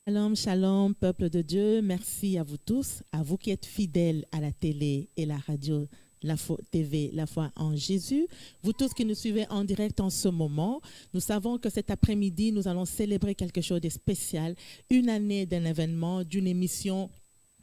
Shalom, shalom, peuple de Dieu. Merci à vous tous, à vous qui êtes fidèles à la télé et la radio, la TV, la foi en Jésus. Vous tous qui nous suivez en direct en ce moment, nous savons que cet après-midi, nous allons célébrer quelque chose de spécial, une année d'un événement, d'une émission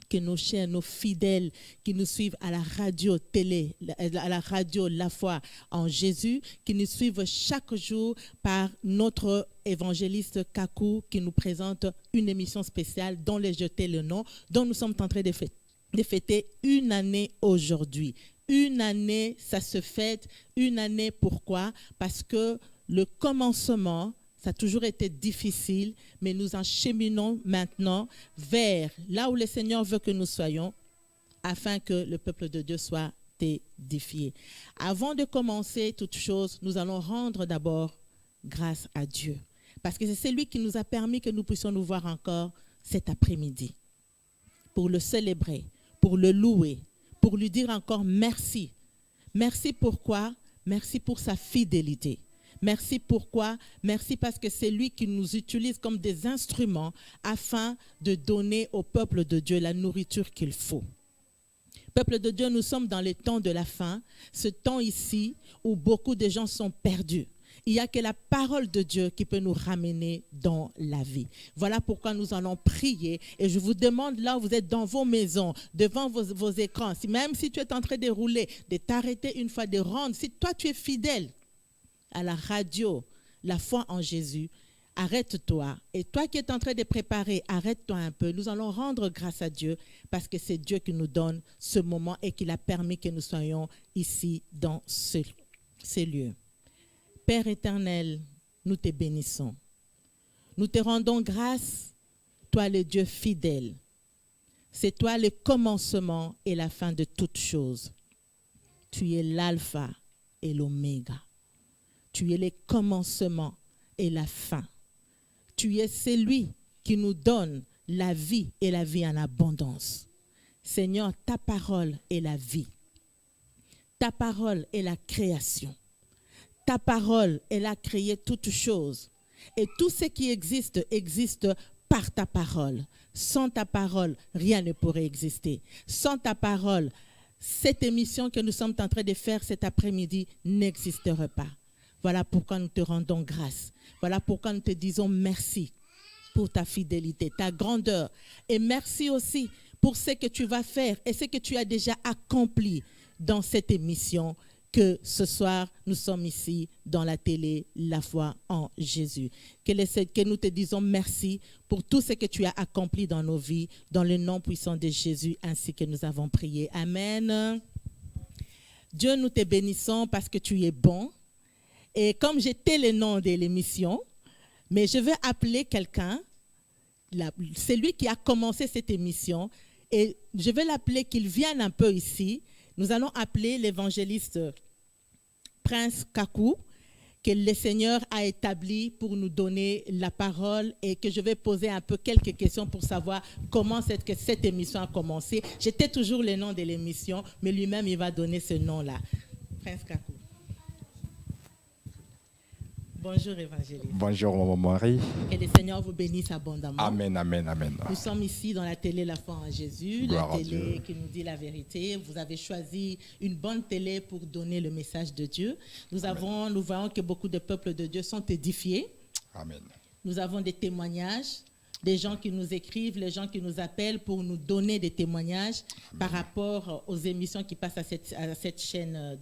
que nos chers, nos fidèles qui nous suivent à la radio, télé, à la radio La Foi en Jésus, qui nous suivent chaque jour par notre évangéliste Kakou qui nous présente une émission spéciale dont les jeter le nom, dont nous sommes en train de fêter une année aujourd'hui. Une année, ça se fête. Une année, pourquoi? Parce que le commencement, ça a toujours été difficile, mais nous encheminons maintenant vers là où le Seigneur veut que nous soyons, afin que le peuple de Dieu soit édifié. Avant de commencer toute chose, nous allons rendre d'abord grâce à Dieu, parce que c'est celui qui nous a permis que nous puissions nous voir encore cet après-midi, pour le célébrer, pour le louer, pour lui dire encore merci. Merci pourquoi? Merci pour sa fidélité. Merci pourquoi? Merci parce que c'est lui qui nous utilise comme des instruments afin de donner au peuple de Dieu la nourriture qu'il faut. Peuple de Dieu, nous sommes dans les temps de la fin, ce temps ici où beaucoup de gens sont perdus. Il n'y a que la parole de Dieu qui peut nous ramener dans la vie. Voilà pourquoi nous allons prier. Et je vous demande, là où vous êtes dans vos maisons, devant vos écrans, même si tu es en train de rouler, de t'arrêter une fois, de rendre. Si toi tu es fidèle à la radio, La Foi en Jésus, arrête-toi. Et toi qui es en train de préparer, arrête-toi un peu. Nous allons rendre grâce à Dieu parce que c'est Dieu qui nous donne ce moment et qui a permis que nous soyons ici dans ces lieux. Père éternel, nous te bénissons. Nous te rendons grâce, toi le Dieu fidèle. C'est toi le commencement et la fin de toutes choses. Tu es l'alpha et l'oméga. Tu es le commencement et la fin. Tu es celui qui nous donne la vie et la vie en abondance. Seigneur, ta parole est la vie. Ta parole est la création. Ta parole, elle a créé toutes choses. Et tout ce qui existe, existe par ta parole. Sans ta parole, rien ne pourrait exister. Sans ta parole, cette émission que nous sommes en train de faire cet après-midi n'existerait pas. Voilà pourquoi nous te rendons grâce. Voilà pourquoi nous te disons merci pour ta fidélité, ta grandeur. Et merci aussi pour ce que tu vas faire et ce que tu as déjà accompli dans cette émission. Que ce soir, nous sommes ici dans la télé, La Foi en Jésus. Que nous te disons merci pour tout ce que tu as accompli dans nos vies, dans le nom puissant de Jésus, ainsi que nous avons prié. Amen. Dieu, nous te bénissons parce que tu es bon. Et comme j'étais le nom de l'émission, mais je veux appeler quelqu'un, c'est lui qui a commencé cette émission, et je vais l'appeler qu'il vienne un peu ici. Nous allons appeler l'évangéliste Prince Kakou, que le Seigneur a établi pour nous donner la parole et que je vais poser un peu quelques questions pour savoir comment cette émission a commencé. J'étais toujours le nom de l'émission, mais lui-même, il va donner ce nom-là. Prince Kakou. Bonjour évangéliste. Bonjour maman Marie. Que le Seigneur vous bénisse abondamment. Amen, amen, amen. Nous sommes ici dans la télé La Foi en Jésus, Gloire la télé qui nous dit la vérité. Vous avez choisi une bonne télé pour donner le message de Dieu. Nous voyons que beaucoup de peuples de Dieu sont édifiés. Amen. Nous avons des témoignages, des gens qui nous écrivent, les gens qui nous appellent pour nous donner des témoignages par rapport aux émissions qui passent à cette chaîne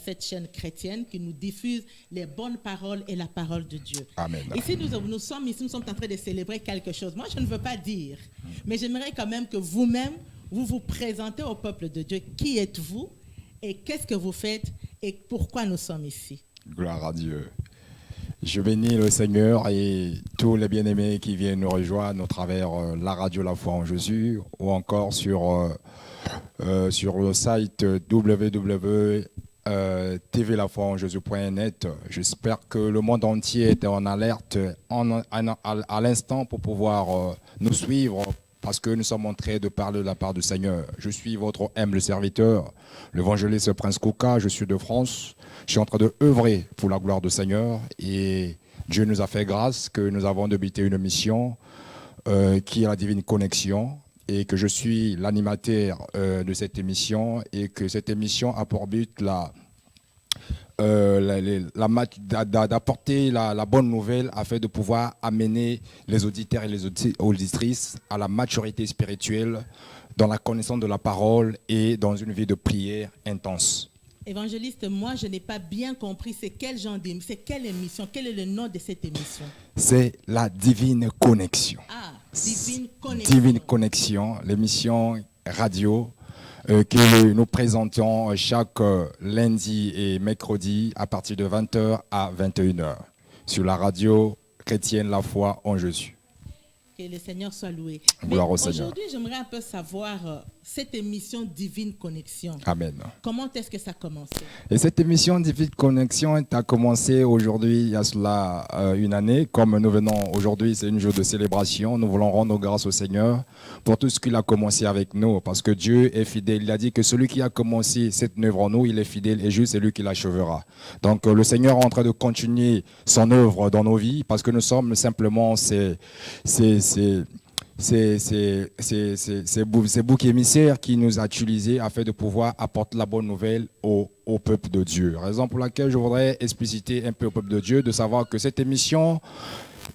cette chaîne chrétienne qui nous diffuse les bonnes paroles et la parole de Dieu. Amen. Ici, nous sommes en train de célébrer quelque chose. Moi, je ne veux pas dire, mais j'aimerais quand même que vous-même, vous présentez au peuple de Dieu. Qui êtes-vous et qu'est-ce que vous faites et pourquoi nous sommes ici? Gloire à Dieu. Je bénis le Seigneur et tous les bien-aimés qui viennent nous rejoindre au travers la radio La Foi en Jésus ou encore sur le site TV La Foi en Jésus.net. J'espère que le monde entier est en alerte à l'instant pour pouvoir nous suivre parce que nous sommes en train de parler de la part du Seigneur. Je suis votre humble serviteur, l'évangéliste Prince Kouka, je suis de France. Je suis en train de œuvrer pour la gloire du Seigneur et Dieu nous a fait grâce que nous avons débuté une mission qui est la divine connexion et que je suis l'animateur de cette émission et que cette émission a pour but d'apporter la bonne nouvelle afin de pouvoir amener les auditeurs et les auditrices à la maturité spirituelle dans la connaissance de la parole et dans une vie de prière intense. Évangéliste, moi je n'ai pas bien compris c'est quel genre d'émission, c'est quelle émission, quel est le nom de cette émission? C'est la divine connexion. Ah, divine connexion. Divine connexion, l'émission radio que nous présentons chaque lundi et mercredi à partir de 20h à 21h sur la radio chrétienne La Foi en Jésus. Que le Seigneur soit loué. Gloire au Seigneur. Aujourd'hui, j'aimerais un peu savoir cette émission Divine Connexion. Amen. Comment est-ce que ça a commencé? Et cette émission Divine Connexion a commencé aujourd'hui, il y a cela une année. Comme nous venons aujourd'hui, c'est une jour de célébration. Nous voulons rendre grâce au Seigneur pour tout ce qu'il a commencé avec nous. Parce que Dieu est fidèle. Il a dit que celui qui a commencé cette œuvre en nous, il est fidèle et juste, c'est lui qui l'achèvera. Donc le Seigneur est en train de continuer son œuvre dans nos vies parce que nous sommes simplement ces boucs émissaires qui nous a utilisés afin de pouvoir apporter la bonne nouvelle au peuple de Dieu. Raison pour laquelle je voudrais expliciter un peu au peuple de Dieu de savoir que cette émission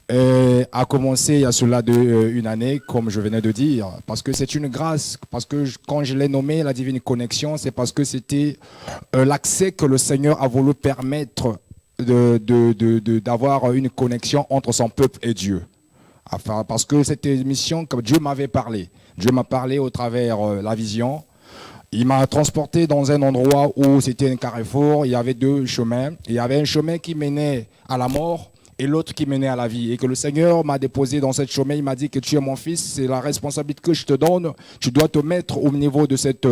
a commencé il y a cela une année, comme je venais de dire, parce que c'est une grâce, parce que quand je l'ai nommé la divine connexion, c'est parce que c'était l'accès que le Seigneur a voulu permettre d'avoir une connexion entre son peuple et Dieu. Enfin, parce que cette émission, comme Dieu m'avait parlé, Dieu m'a parlé au travers la vision. Il m'a transporté dans un endroit où c'était un carrefour, il y avait deux chemins. Il y avait un chemin qui menait à la mort et l'autre qui menait à la vie. Et que le Seigneur m'a déposé dans ce chemin, il m'a dit que tu es mon fils, c'est la responsabilité que je te donne. Tu dois te mettre au milieu de cette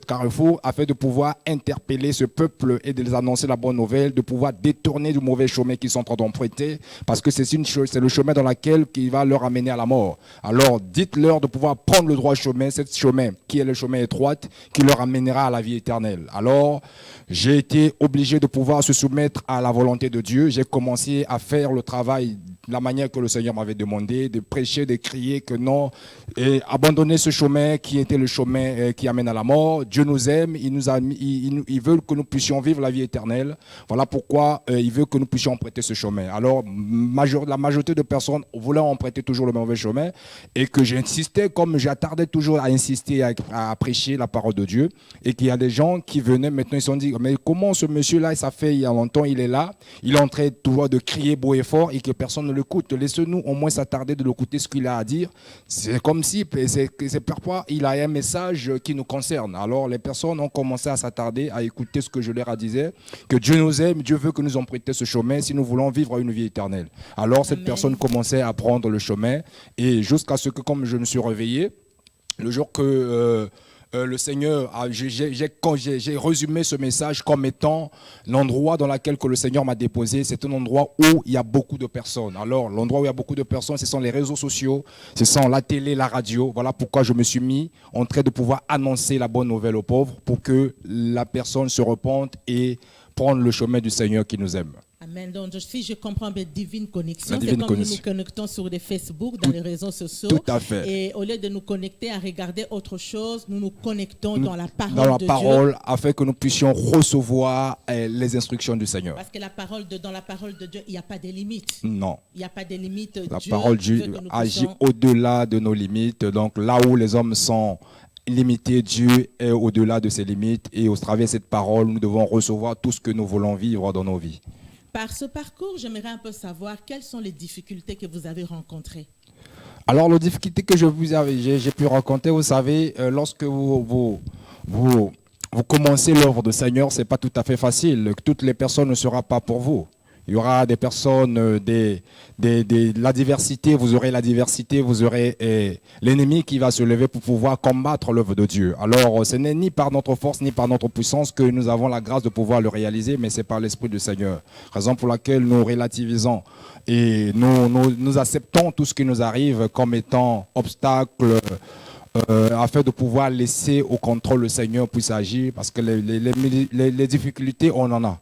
carrefour afin de pouvoir interpeller ce peuple et de les annoncer la bonne nouvelle, de pouvoir détourner du mauvais chemin qu'ils sont en train d'emprunter, parce que c'est le chemin dans lequel il va leur amener à la mort. Alors dites-leur de pouvoir prendre le droit chemin, ce chemin qui est le chemin étroit, qui leur amènera à la vie éternelle. Alors j'ai été obligé de pouvoir se soumettre à la volonté de Dieu. J'ai commencé à faire le travail de la manière que le Seigneur m'avait demandé, de prêcher, de crier que non, et abandonner ce chemin qui était le chemin qui amène à la mort. Dieu nous aime, il veut que nous puissions vivre la vie éternelle. Voilà pourquoi il veut que nous puissions emprunter ce chemin. Alors, la majorité de personnes voulaient emprunter toujours le mauvais chemin et que j'insistais, comme j'attardais toujours à insister, à prêcher la parole de Dieu, et qu'il y a des gens qui venaient maintenant, ils se sont dit, mais comment ce monsieur-là, ça fait il y a longtemps, il est là, il est en train toujours de crier beau et fort et que personne ne l'écoute. Laissez-nous au moins s'attarder de l'écouter ce qu'il a à dire. C'est comme si c'est parfois il a un message qui nous concerne. Alors les personnes ont commencé à s'attarder, à écouter ce que je leur disais, que Dieu nous aime, Dieu veut que nous empruntions ce chemin si nous voulons vivre une vie éternelle. Alors cette personne commençait à prendre le chemin et jusqu'à ce que, comme je me suis réveillé, le jour que le Seigneur, j'ai résumé ce message comme étant l'endroit dans lequel que le Seigneur m'a déposé. C'est un endroit où il y a beaucoup de personnes. Alors, l'endroit où il y a beaucoup de personnes, ce sont les réseaux sociaux, ce sont la télé, la radio. Voilà pourquoi je me suis mis en train de pouvoir annoncer la bonne nouvelle aux pauvres pour que la personne se repente et prenne le chemin du Seigneur qui nous aime. Amen. Donc, si je comprends bien, divine connexion, C'est comme nous nous connectons sur les Facebook, dans les réseaux sociaux. Tout à fait. Et au lieu de nous connecter à regarder autre chose, nous nous connectons dans la parole de Dieu. Afin que nous puissions recevoir les instructions du Seigneur. Parce que dans la parole de Dieu, il n'y a pas de limites. Non. Il n'y a pas de limites. La parole de Dieu agit au-delà de nos limites. Donc là où les hommes sont limité, Dieu est au-delà de ses limites et au travers de cette parole, nous devons recevoir tout ce que nous voulons vivre dans nos vies. Par ce parcours, j'aimerais un peu savoir quelles sont les difficultés que vous avez rencontrées. Alors, les difficultés que j'ai pu rencontrer, vous savez, lorsque vous commencez l'œuvre du Seigneur, ce n'est pas tout à fait facile. Toutes les personnes ne seront pas pour vous. Il y aura des personnes, la diversité, vous aurez la diversité, vous aurez l'ennemi qui va se lever pour pouvoir combattre l'œuvre de Dieu. Alors, ce n'est ni par notre force, ni par notre puissance que nous avons la grâce de pouvoir le réaliser, mais c'est par l'Esprit du Seigneur. Raison pour laquelle nous relativisons et nous acceptons tout ce qui nous arrive comme étant obstacle, afin de pouvoir laisser au contrôle le Seigneur puisse agir, parce que les difficultés, on en a.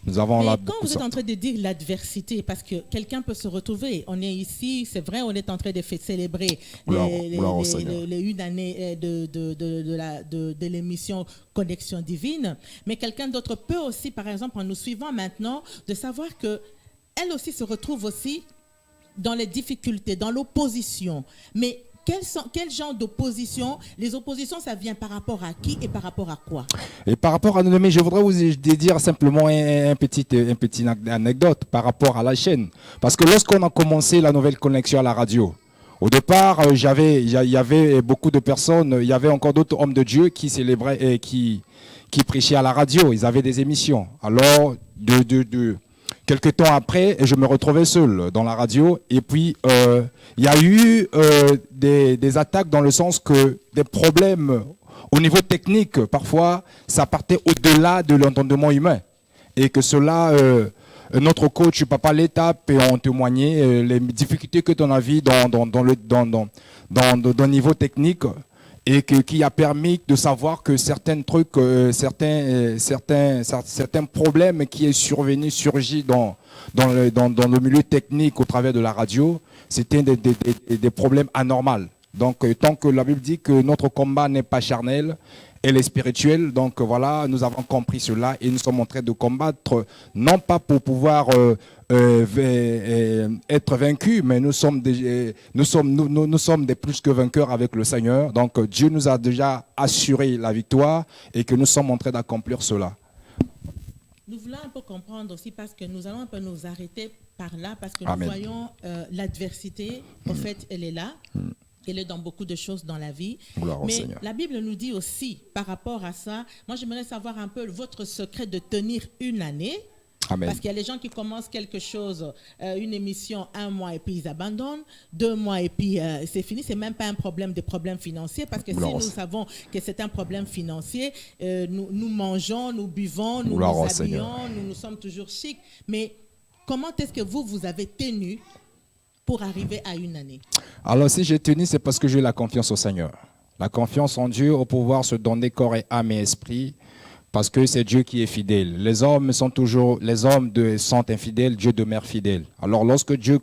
Nous avons Mais là quand vous êtes en train de dire l'adversité, parce que quelqu'un peut se retrouver, on est ici, c'est vrai, on est en train de célébrer les une année de l'émission Connexion Divine, mais quelqu'un d'autre peut aussi, par exemple, en nous suivant maintenant, de savoir que elle aussi se retrouve aussi dans les difficultés, dans l'opposition. Mais quel genre d'opposition? Les oppositions, ça vient par rapport à qui et par rapport à quoi? Et par rapport à nos amis, je voudrais vous dire simplement une petite anecdote par rapport à la chaîne. Parce que lorsqu'on a commencé la nouvelle connexion à la radio, au départ, il y avait beaucoup de personnes, il y avait encore d'autres hommes de Dieu qui célébraient et qui prêchaient à la radio. Ils avaient des émissions. Alors, quelques temps après, je me retrouvais seul dans la radio. Et puis, il y a eu des attaques dans le sens que des problèmes au niveau technique, parfois, ça partait au-delà de l'entendement humain. Et que cela, notre coach, Papa L'étape, ont témoigné les difficultés que tu as vues dans le niveau technique. Et qui a permis de savoir que certains trucs, certains problèmes qui est surgi dans le milieu technique au travers de la radio, c'était des problèmes anormaux. Donc, tant que la Bible dit que notre combat n'est pas charnel, elle est spirituelle, donc voilà, nous avons compris cela et nous sommes en train de combattre, non pas pour pouvoir être vaincus, mais nous sommes des plus que vainqueurs avec le Seigneur. Donc Dieu nous a déjà assuré la victoire et que nous sommes en train d'accomplir cela. Nous voulons un peu comprendre aussi, parce que nous allons un peu nous arrêter par là, parce que nous Amen. voyons l'adversité, en fait, elle est là. Elle est dans beaucoup de choses dans la vie. Mais la Bible nous dit aussi, par rapport à ça, moi j'aimerais savoir un peu votre secret de tenir une année. Amen. Parce qu'il y a les gens qui commencent quelque chose, une émission, 1 mois et puis ils abandonnent, 2 mois et puis c'est fini. C'est même pas un problème de problème financier, parce que si nous savons que c'est un problème financier, nous mangeons, nous buvons, nous nous habillons, nous sommes toujours chics. Mais comment est-ce que vous avez tenu pour arriver à une année? Alors si j'ai tenu, c'est parce que j'ai la confiance au Seigneur. La confiance en Dieu, au pouvoir se donner corps et âme et esprit, parce que c'est Dieu qui est fidèle. Les hommes sont infidèles, Dieu demeure fidèle. Alors lorsque Dieu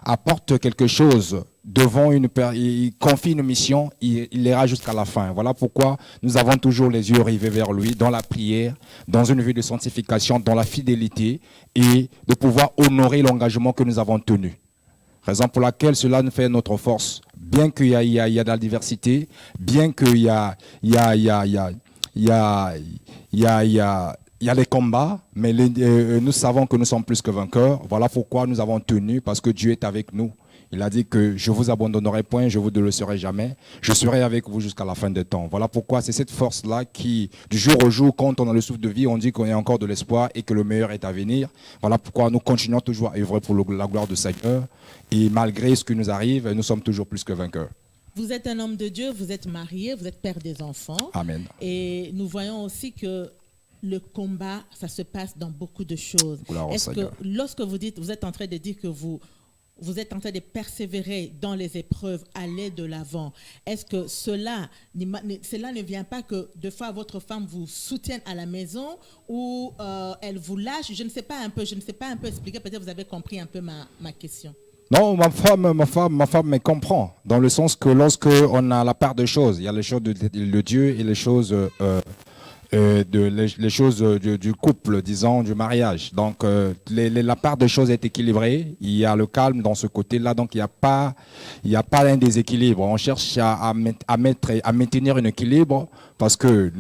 apporte quelque chose il confie une mission, il l'ira jusqu'à la fin. Voilà pourquoi nous avons toujours les yeux rivés vers lui, dans la prière, dans une vie de sanctification, dans la fidélité, et de pouvoir honorer l'engagement que nous avons tenu. Raison pour laquelle cela nous fait notre force. Bien qu'il y a de la diversité, bien qu'il y a les combats, mais nous savons que nous sommes plus que vainqueurs. Voilà pourquoi nous avons tenu, parce que Dieu est avec nous. Il a dit que je vous abandonnerai point, je vous délaisserai jamais. Je serai avec vous jusqu'à la fin des temps. Voilà pourquoi c'est cette force-là qui, du jour au jour, quand on a le souffle de vie, on dit qu'on a encore de l'espoir et que le meilleur est à venir. Voilà pourquoi nous continuons toujours à œuvrer pour la gloire du Seigneur. Et malgré ce qui nous arrive, nous sommes toujours plus que vainqueurs. Vous êtes un homme de Dieu, vous êtes marié, vous êtes père des enfants. Amen. Et nous voyons aussi que le combat, ça se passe dans beaucoup de choses. Est-ce que lorsque vous êtes en train de dire que vous êtes en train de persévérer dans les épreuves, aller de l'avant, est-ce que cela ne vient pas que de fois votre femme vous soutienne à la maison ou elle vous lâche? Je ne sais pas un peu expliquer, peut-être vous avez compris un peu ma question. Non, ma femme me comprend, dans le sens que lorsque on a la part de choses, il y a les choses de Dieu et les choses du couple, disons, du mariage. Donc, la part des choses est équilibrée. Il y a le calme dans ce côté-là. Donc, il n'y a pas un déséquilibre. On cherche à maintenir un équilibre Parce que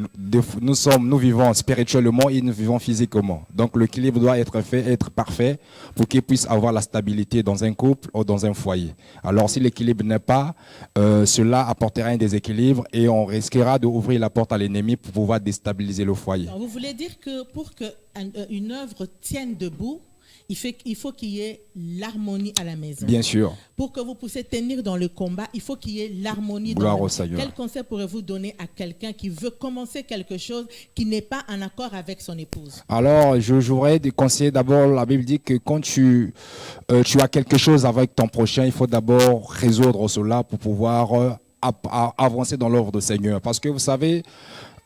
nous vivons spirituellement et nous vivons physiquement. Donc l'équilibre doit être parfait pour qu'il puisse avoir la stabilité dans un couple ou dans un foyer. Alors si l'équilibre n'est pas, cela apportera un déséquilibre et on risquera d'ouvrir la porte à l'ennemi pour pouvoir déstabiliser le foyer. Alors, vous voulez dire que pour qu'une œuvre tienne debout, il faut qu'il y ait l'harmonie à la maison. Bien sûr. Pour que vous puissiez tenir dans le combat, il faut qu'il y ait l'harmonie. Gloire au Seigneur. Quel conseil pourrez-vous donner à quelqu'un qui veut commencer quelque chose qui n'est pas en accord avec son épouse? Alors, je voudrais des conseils. D'abord, la Bible dit que quand tu as quelque chose avec ton prochain, il faut d'abord résoudre cela pour pouvoir avancer dans l'œuvre du Seigneur. Parce que vous savez,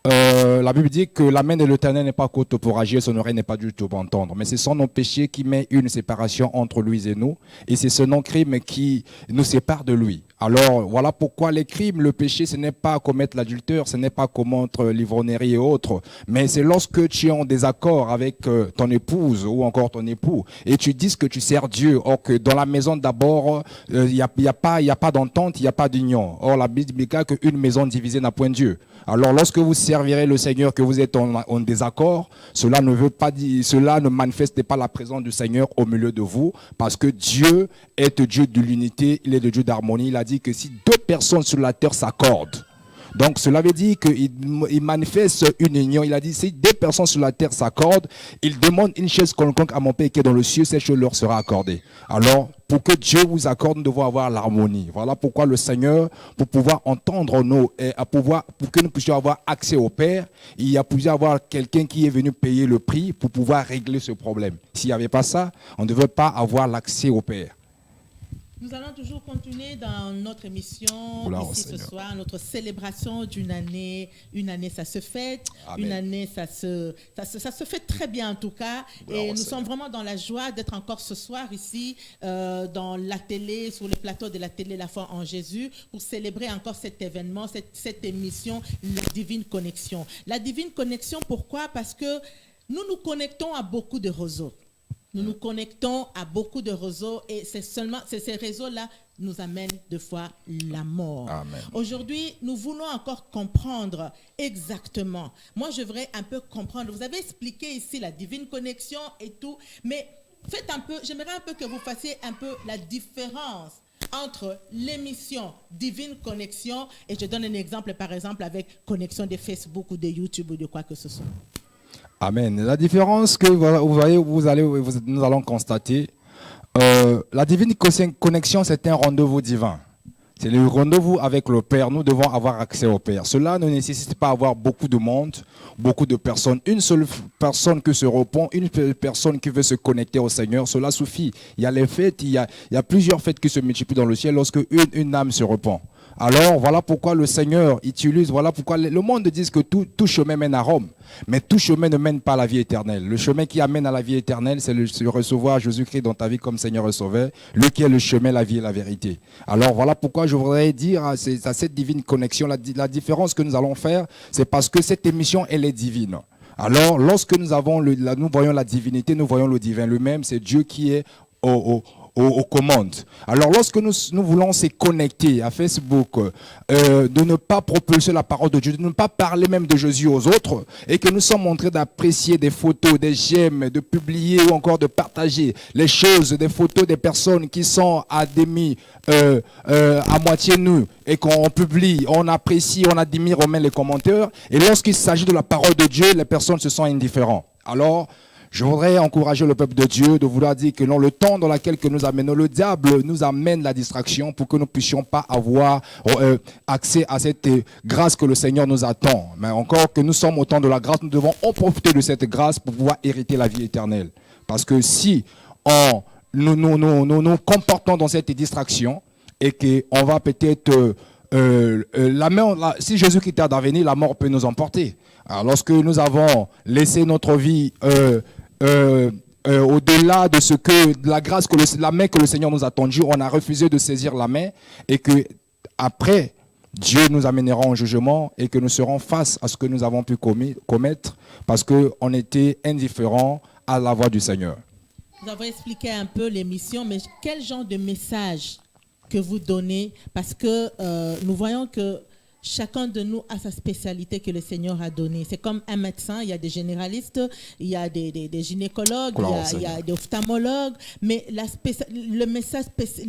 la Bible dit que la main de l'Éternel n'est pas courte pour agir, son oreille n'est pas du tout pour entendre. Mais ce sont nos péchés qui mettent une séparation entre lui et nous. Et c'est ce non-crime qui nous sépare de lui. Alors, voilà pourquoi les crimes, le péché, ce n'est pas commettre l'adultère, ce n'est pas commettre l'ivrognerie et autres. Mais c'est lorsque tu es en désaccord avec ton épouse ou encore ton époux et tu dis que tu sers Dieu. Or que dans la maison d'abord, il y a pas d'entente, il n'y a pas d'union. Or, la Bible dit qu'une maison divisée n'a point Dieu. Alors, lorsque vous servirez le Seigneur, que vous êtes en désaccord, cela ne manifeste pas la présence du Seigneur au milieu de vous, parce que Dieu est Dieu de l'unité, il est le Dieu d'harmonie. Il a dit que si deux personnes sur la terre s'accordent, donc cela veut dire qu'il manifeste une union. Il a dit si deux personnes sur la terre s'accordent, il demande une chose quelconque à mon Père qui est dans le ciel, cette chose leur sera accordée. Alors, pour que Dieu vous accorde, nous devons avoir l'harmonie. Voilà pourquoi le Seigneur, pour pouvoir entendre pour que nous puissions avoir accès au Père, il y a pu avoir quelqu'un qui est venu payer le prix pour pouvoir régler ce problème. S'il n'y avait pas ça, on ne devait pas avoir l'accès au Père. Nous allons toujours continuer dans notre émission ici ce soir, notre célébration d'une année. Une année, ça se fête. Amen. Une année, ça se fait très bien en tout cas. Gloire et nous sommes vraiment dans la joie d'être encore ce soir ici dans la télé, sur le plateau de la télé La Foi en Jésus, pour célébrer encore cet événement, cette émission, la Divine Connexion. La Divine Connexion, pourquoi? Parce que nous nous connectons à beaucoup de réseaux. Nous nous connectons à beaucoup de réseaux et c'est ces réseaux-là nous amènent de fois la mort. Amen. Aujourd'hui, nous voulons encore comprendre exactement. Moi, je voudrais un peu comprendre. Vous avez expliqué ici la divine connexion et tout, mais j'aimerais un peu que vous fassiez un peu la différence entre l'émission Divine Connexion et je donne un exemple, par exemple, avec connexion de Facebook ou de YouTube ou de quoi que ce soit. Amen. La différence que nous allons constater, la divine connexion, c'est un rendez-vous divin. C'est le rendez-vous avec le Père. Nous devons avoir accès au Père. Cela ne nécessite pas avoir beaucoup de monde, beaucoup de personnes. Une seule personne qui se répond, une personne qui veut se connecter au Seigneur, cela suffit. Il y a les fêtes, il y a plusieurs fêtes qui se multiplient dans le ciel lorsque une âme se répand. Alors, voilà pourquoi le Seigneur voilà pourquoi le monde dit que tout chemin mène à Rome. Mais tout chemin ne mène pas à la vie éternelle. Le chemin qui amène à la vie éternelle, c'est de recevoir Jésus-Christ dans ta vie comme Seigneur et Sauveur, lui qui est le chemin, la vie et la vérité. Alors, voilà pourquoi je voudrais dire à cette divine connexion, la différence que nous allons faire, c'est parce que cette émission, elle est divine. Alors, lorsque nous voyons la divinité, nous voyons le divin lui-même, c'est Dieu qui est aux commandes. Alors lorsque nous voulons se connecter à Facebook, de ne pas propulser la parole de Dieu, de ne pas parler même de Jésus aux autres, et que nous sommes en train d'apprécier des photos, des j'aime, de publier ou encore de partager les choses, des photos des personnes qui sont à demi, à moitié nues, et qu'on publie, on apprécie, on admire, on met les commentaires, et lorsqu'il s'agit de la parole de Dieu, les personnes se sentent indifférentes. Alors, je voudrais encourager le peuple de Dieu de vouloir dire que dans le temps dans lequel nous amenons, le diable nous amène la distraction pour que nous ne puissions pas avoir accès à cette grâce que le Seigneur nous attend. Mais encore que nous sommes au temps de la grâce, nous devons en profiter de cette grâce pour pouvoir hériter la vie éternelle. Parce que si nous comportons dans cette distraction et qu'on va peut-être... si Jésus-Christ tarde à venir, la mort peut nous emporter. Alors, lorsque nous avons laissé notre vie au-delà de la grâce, la main que le Seigneur nous a tendue, on a refusé de saisir la main et que après Dieu nous amènera en jugement et que nous serons face à ce que nous avons pu commettre parce qu'on était indifférents à la voix du Seigneur. Vous avez expliqué un peu l'émission, mais quel genre de message que vous donnez? Parce que nous voyons que chacun de nous a sa spécialité que le Seigneur a donnée. C'est comme un médecin, il y a des généralistes, il y a des gynécologues, il y a des ophtalmologues, mais le message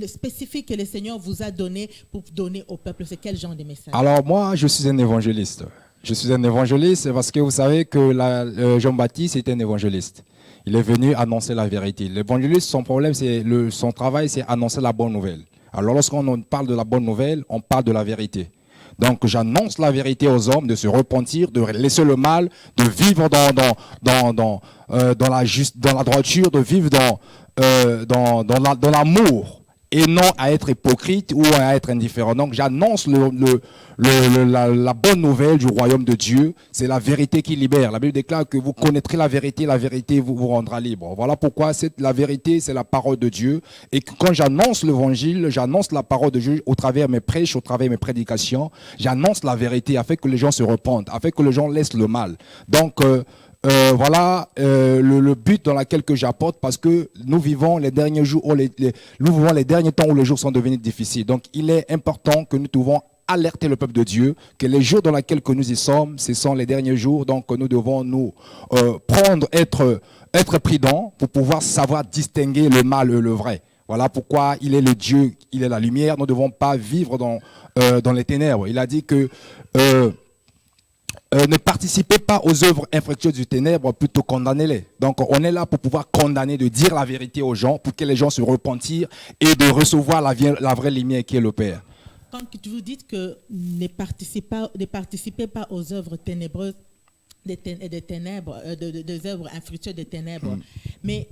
spécifique que le Seigneur vous a donné pour donner au peuple, c'est quel genre de message? Alors moi, je suis un évangéliste. Je suis un évangéliste parce que vous savez que Jean-Baptiste était un évangéliste. Il est venu annoncer la vérité. L'évangéliste, son problème, son travail, c'est annoncer la bonne nouvelle. Alors lorsqu'on parle de la bonne nouvelle, on parle de la vérité. Donc j'annonce la vérité aux hommes de se repentir, de laisser le mal, de vivre dans la droiture, de vivre dans l'amour et non à être hypocrite ou à être indifférent. Donc j'annonce la bonne nouvelle du royaume de Dieu. C'est la vérité qui libère. La Bible déclare que vous connaîtrez la vérité vous rendra libre. Voilà pourquoi la vérité, c'est la parole de Dieu. Et quand j'annonce l'évangile, j'annonce la parole de Dieu au travers de mes prêches, au travers de mes prédications. J'annonce la vérité afin que les gens se repentent, afin que les gens laissent le mal. Donc, voilà le but dans lequel que j'apporte, parce que nous vivons les derniers jours, nous vivons les derniers temps où les jours sont devenus difficiles. Donc, il est important que nous devons alerter le peuple de Dieu que les jours dans lesquels que nous y sommes, ce sont les derniers jours. Donc, nous devons nous être prudents pour pouvoir savoir distinguer le mal et le vrai. Voilà pourquoi il est le Dieu, il est la lumière. Nous ne devons pas vivre dans les ténèbres. Il a dit que ne participez pas aux œuvres infructueuses du ténèbre, plutôt condamnez-les. Donc on est là pour pouvoir condamner, de dire la vérité aux gens, pour que les gens se repentir et de recevoir la vraie lumière qui est le Père. Quand vous dites que ne participez pas aux œuvres ténébreuses des œuvres infructueuses des ténèbres, mais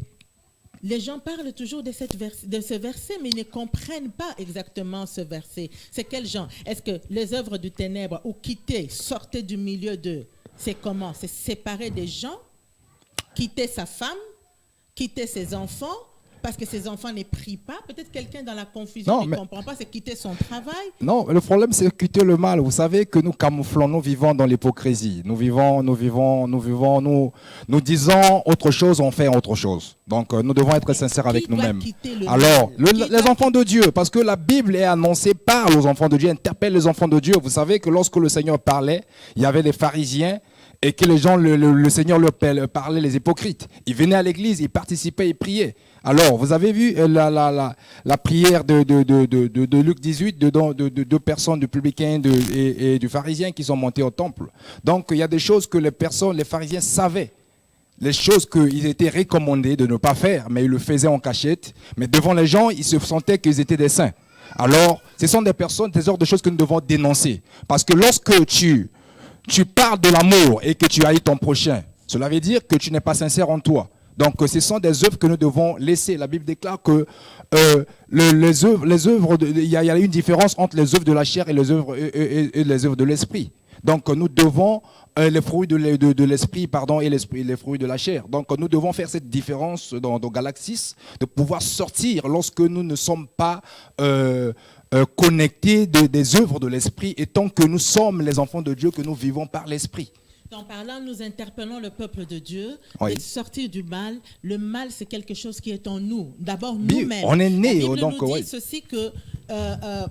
les gens parlent toujours de ce verset, mais ils ne comprennent pas exactement ce verset. C'est quel genre? Est-ce que les œuvres du ténèbre, ou quitter, sortir du milieu d'eux, c'est comment? C'est séparer des gens, quitter sa femme, quitter ses enfants, parce que ses enfants ne prient pas. Peut-être quelqu'un dans la confusion ne comprend pas, c'est quitter son travail. Non, le problème, c'est quitter le mal. Vous savez que nous camouflons, nous vivons dans l'hypocrisie. Nous disons autre chose, on fait autre chose. Donc, nous devons être sincères avec nous-mêmes. Alors, les enfants de Dieu, parce que la Bible est annoncée par les enfants de Dieu, interpelle les enfants de Dieu. Vous savez que lorsque le Seigneur parlait, il y avait les pharisiens, et que les gens, le Seigneur leur parlait, les hypocrites. Ils venaient à l'église, ils participaient, ils priaient. Alors, vous avez vu la prière de Luc 18, de deux personnes, du publicain et du pharisien qui sont montés au temple. Donc, il y a des choses que les pharisiens savaient. Les choses qu'ils étaient recommandés de ne pas faire, mais ils le faisaient en cachette. Mais devant les gens, ils se sentaient qu'ils étaient des saints. Alors, ce sont des ordres de choses que nous devons dénoncer. Parce que lorsque tu parles de l'amour et que tu haïs ton prochain, cela veut dire que tu n'es pas sincère en toi. Donc, ce sont des œuvres que nous devons laisser. La Bible déclare que il y a une différence entre les œuvres de la chair et les œuvres de l'esprit. Donc, nous devons les fruits de l'esprit, et les fruits de la chair. Donc, nous devons faire cette différence dans Galates, de pouvoir sortir lorsque nous ne sommes pas connectés des œuvres de l'esprit, et tant que nous sommes les enfants de Dieu, que nous vivons par l'esprit. En parlant, nous interpellons le peuple de Dieu de sortir du mal. Le mal, c'est quelque chose qui est en nous. D'abord, nous-mêmes. On est né. La Bible nous dit ceci que la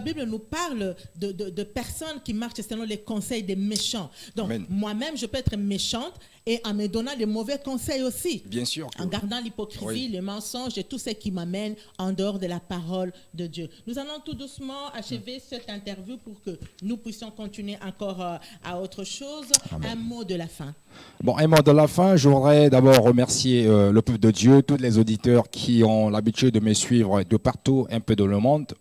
Bible nous parle de personnes qui marchent selon les conseils des méchants. Donc, moi-même, je peux être méchante et en me donnant des mauvais conseils aussi. Bien sûr. En gardant l'hypocrisie, les mensonges et tout ce qui m'amène en dehors de la parole de Dieu. Nous allons tout doucement achever cette interview pour que nous puissions continuer encore à autre chose. Amen. Un mot de la fin. Bon, un mot de la fin. Je voudrais d'abord remercier le peuple de Dieu, tous les auditeurs qui ont l'habitude de me suivre de partout, un peu dans le monde.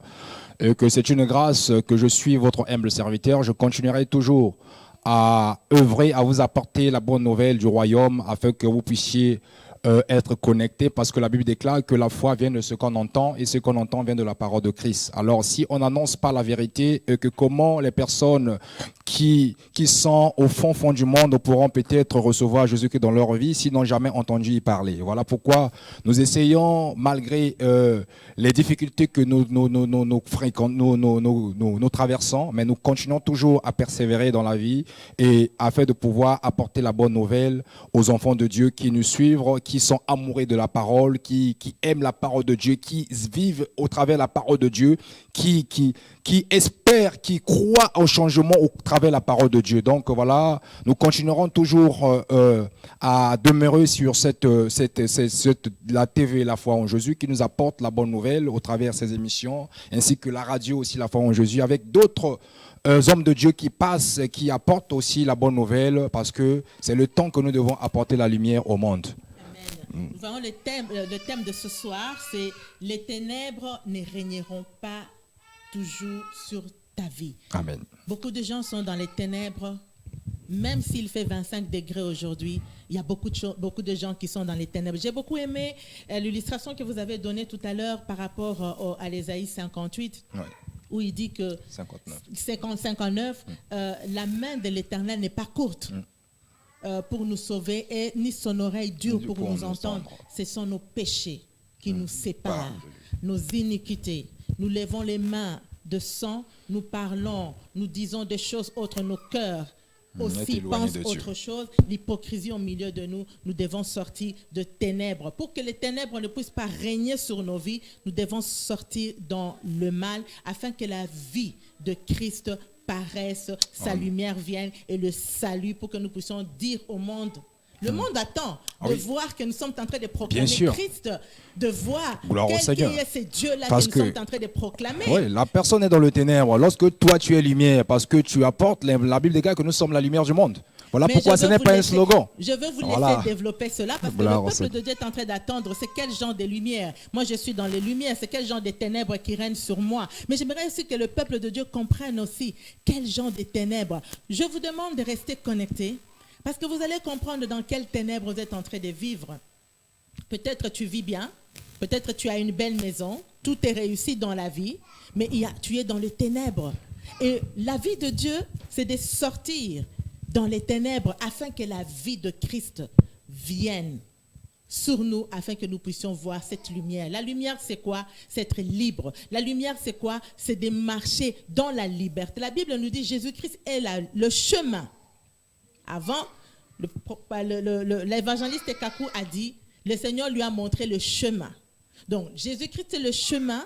Et que c'est une grâce que je suis votre humble serviteur. Je continuerai toujours à œuvrer, à vous apporter la bonne nouvelle du royaume afin que vous puissiez être connectés, parce que la Bible déclare que la foi vient de ce qu'on entend et ce qu'on entend vient de la parole de Christ. Alors si on n'annonce pas la vérité, que comment les personnes qui sont au fond du monde pourront peut-être recevoir Jésus-Christ dans leur vie s'ils n'ont jamais entendu y parler. Voilà pourquoi nous essayons, malgré les difficultés que nous traversons, mais nous continuons toujours à persévérer dans la vie et afin de pouvoir apporter la bonne nouvelle aux enfants de Dieu qui nous suivent, qui qui sont amoureux de la parole, qui aiment la parole de Dieu, qui vivent au travers de la parole de Dieu, qui espèrent, qui croient au changement au travers de la parole de Dieu. Donc voilà, nous continuerons toujours à demeurer sur la TV La Foi en Jésus qui nous apporte la bonne nouvelle au travers de ces émissions, ainsi que la radio aussi La Foi en Jésus, avec d'autres hommes de Dieu qui passent, qui apportent aussi la bonne nouvelle, parce que c'est le temps que nous devons apporter la lumière au monde. Amen. Nous voyons le thème de ce soir, c'est « Les ténèbres ne régneront pas toujours sur ta vie ». Amen. Beaucoup de gens sont dans les ténèbres, même s'il fait 25 degrés aujourd'hui, il y a beaucoup de gens qui sont dans les ténèbres. J'ai beaucoup aimé l'illustration que vous avez donnée tout à l'heure par rapport à l'Ésaïe 58. Ouais. Où il dit que 59, la main de l'Éternel n'est pas courte pour nous sauver et ni son oreille dure pour nous entendre. Ce sont nos péchés qui nous séparent, nos iniquités. Nous levons les mains de sang, nous parlons, nous disons des choses autres, nos cœurs aussi pensent autre chose. L'hypocrisie au milieu de nous, nous devons sortir de ténèbres. Pour que les ténèbres ne puissent pas régner sur nos vies, nous devons sortir dans le mal afin que la vie de Christ paraisse, sa lumière vienne et le salut pour que nous puissions dire au monde. Le monde attend de voir que nous sommes en train de proclamer Christ, de voir quel est ce Dieu-là que nous sommes en train de proclamer. Oui, la personne est dans le ténèbre. Lorsque toi tu es lumière, parce que tu apportes, la Bible déclare que nous sommes la lumière du monde. Voilà pourquoi ce n'est pas un slogan. Je veux vous laisser développer cela parce que le peuple de Dieu est en train d'attendre. C'est quel genre de lumière? Moi, je suis dans les lumières. C'est quel genre de ténèbres qui règnent sur moi? Mais j'aimerais aussi que le peuple de Dieu comprenne aussi quel genre de ténèbres. Je vous demande de rester connectés parce que vous allez comprendre dans quelles ténèbres vous êtes en train de vivre. Peut-être tu vis bien, peut-être tu as une belle maison, tout est réussi dans la vie, mais tu es dans les ténèbres. Et la vie de Dieu, c'est de sortir dans les ténèbres afin que la vie de Christ vienne sur nous, afin que nous puissions voir cette lumière. La lumière, c'est quoi? C'est être libre. La lumière, c'est quoi? C'est de marcher dans la liberté. La Bible nous dit Jésus-Christ est le chemin. Avant, l'évangéliste Kakou a dit, le Seigneur lui a montré le chemin. Donc, Jésus-Christ est le chemin.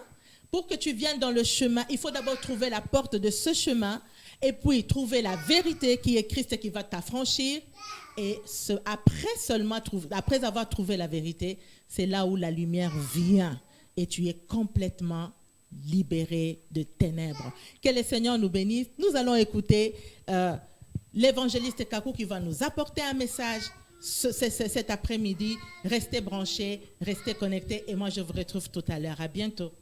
Pour que tu viennes dans le chemin, il faut d'abord trouver la porte de ce chemin et puis trouver la vérité qui est Christ qui va t'affranchir. Et après avoir trouvé la vérité, c'est là où la lumière vient et tu es complètement libéré de ténèbres. Que le Seigneur nous bénisse. Nous allons écouter l'évangéliste Kakou qui va nous apporter un message cet après-midi. Restez branchés, restez connectés et moi je vous retrouve tout à l'heure. À bientôt.